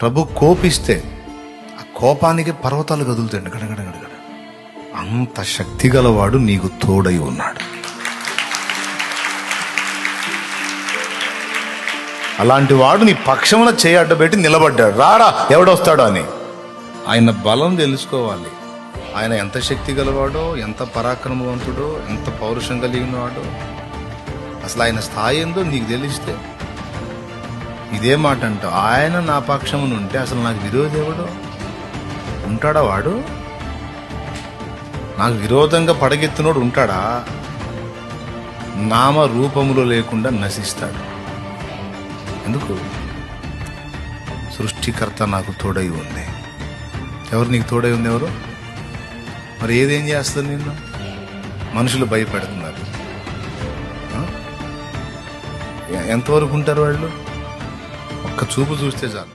ప్రభు కోపిస్తే ఆ కోపానికి పర్వతాలు కదులుతాయండి గడగడగడగడ. అంత శక్తి గలవాడు నీకు తోడై ఉన్నాడు. అలాంటి వాడు నీ పక్షమున చేయి అడ్డబెట్టి నిలబడ్డాడు. రారా ఎవడొస్తాడో అని. ఆయన బలం తెలుసుకోవాలి. ఆయన ఎంత శక్తి గలవాడో, ఎంత పరాక్రమవంతుడో, ఎంత పౌరుషం కలిగిన వాడో, అసలు ఆయన స్థాయి ఏందో నీకు తెలిస్తే ఇదే మాట అంటావు. ఆయన నా పక్షమున ఉంటే అసలు నాకు విరోధి ఎవడు ఉంటాడా? వాడు నాకు విరోధంగా పడగెత్తినోడు ఉంటాడా? నామ రూపములో లేకుండా నశిస్తాడు. ఎందుకు? సృష్టికర్త నాకు తోడై ఉంది. ఎవరు నీకు తోడై ఉంది? ఎవరు? మరి ఏదేం చేస్తుంది నిన్ను? మనుషులు భయపెడుతున్నారు. ఎంతవరకు ఉంటారు వాళ్ళు? ఒక్క చూపు చూస్తే చాలు.